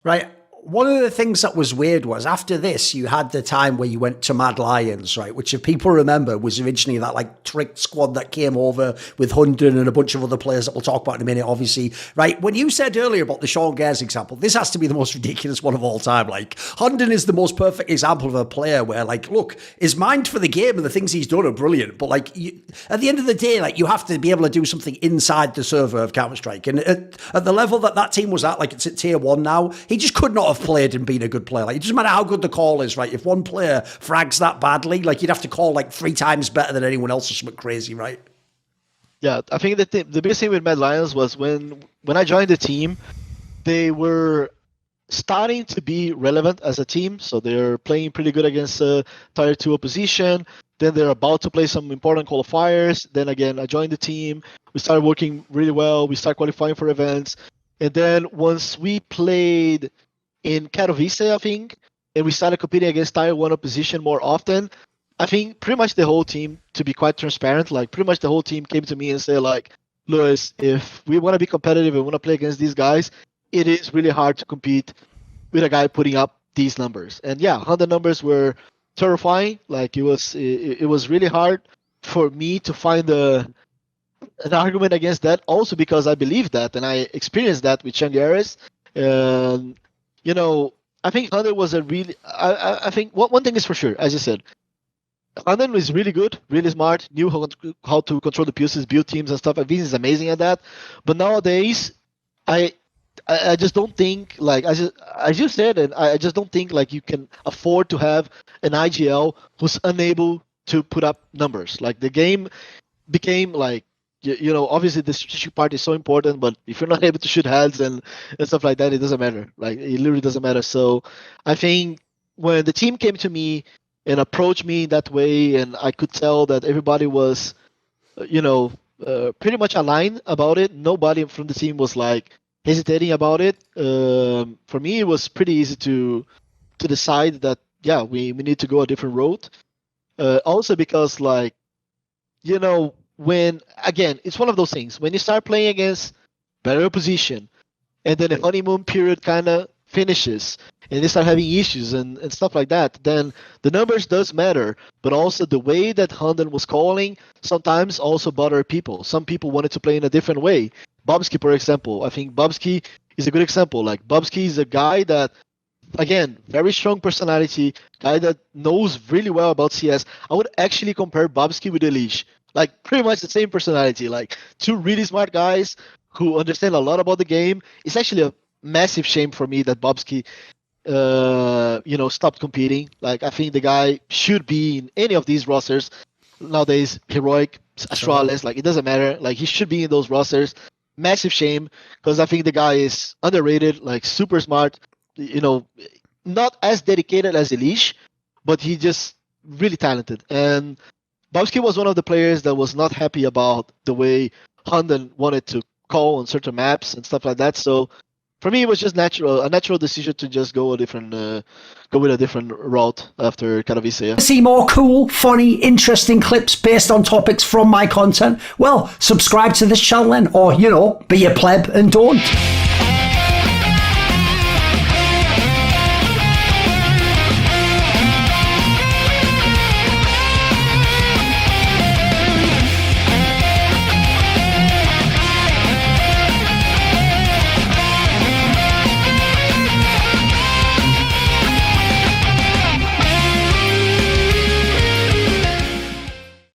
Right. One of the things that was weird was after this, you had the time where you went to Mad Lions, right? Which, if people remember, was originally that like trick squad that came over with Hunden and a bunch of other players that we'll talk about in a minute, obviously, right? When you said earlier about the Sean Gares example, this has to be the most ridiculous one of all time. Like, Hunden is the most perfect example of a player where, like, look, his mind for the game and the things he's done are brilliant, but like, at the end of the day, like, you have to be able to do something inside the server of Counter-Strike. And at the level that that team was at, like, it's at tier 1 now, he just could not have played and been a good player. Like, it doesn't matter how good the call is, right? If one player frags that badly, like, you'd have to call like 3 times better than anyone else or something crazy, right? Yeah, I think the biggest thing with Mad Lions was when I joined the team, they were starting to be relevant as a team. So they're playing pretty good against tier 2 opposition. Then they're about to play some important qualifiers. Then again, I joined the team. We started working really well. We started qualifying for events. And then once we played in Katowice, I think, and we started competing against tier 1 opposition more often, I think pretty much the whole team, to be quite transparent, like pretty much the whole team came to me and said, like, Lewis, if we want to be competitive and want to play against these guys, it is really hard to compete with a guy putting up these numbers. And yeah, 100 numbers were terrifying. Like, it was really hard for me to find an argument against that, also because I believe that and I experienced that with Sean Gares. You know, I think Hunden was a really. I think one thing is for sure, as you said, Hunden was really good, really smart, knew how to control the pieces, build teams and stuff. I think he's amazing at that. But nowadays, I just don't think, like, as you said, and I just don't think like you can afford to have an IGL who's unable to put up numbers. Like, the game became like, you know, obviously the strategic part is so important, but if you're not able to shoot heads and stuff like that, it doesn't matter. Like, it literally doesn't matter. So I think when the team came to me and approached me that way, and I could tell that everybody was, you know, pretty much aligned about it. Nobody from the team was like hesitating about it. For me, it was pretty easy to decide that, yeah, we need to go a different road. Also because, like, you know, when, again, it's one of those things, when you start playing against better opposition and then the honeymoon period kind of finishes and they start having issues and stuff like that, then the numbers does matter, but also the way that Hunden was calling sometimes also bothered people. Some people wanted to play in a different way. Bobsky, for example, I think Bobsky is a good example. Like, Bobsky is a guy that, again, very strong personality, guy that knows really well about CS. I would actually compare Bobsky with Elish. Like, pretty much the same personality, like 2 really smart guys who understand a lot about the game. It's actually a massive shame for me that Bobsky, you know, stopped competing. Like, I think the guy should be in any of these rosters nowadays. Heroic, Astralis, like, it doesn't matter. Like, he should be in those rosters. Massive shame, because I think the guy is underrated, like, super smart, you know, not as dedicated as Elish, but he just really talented. And Bobsky was one of the players that was not happy about the way Hunden wanted to call on certain maps and stuff like that. So for me, it was just a natural decision to just go with a different route after Katowice. Yeah. See more cool, funny, interesting clips based on topics from my content? Well, subscribe to this channel then, or, you know, be a pleb and don't.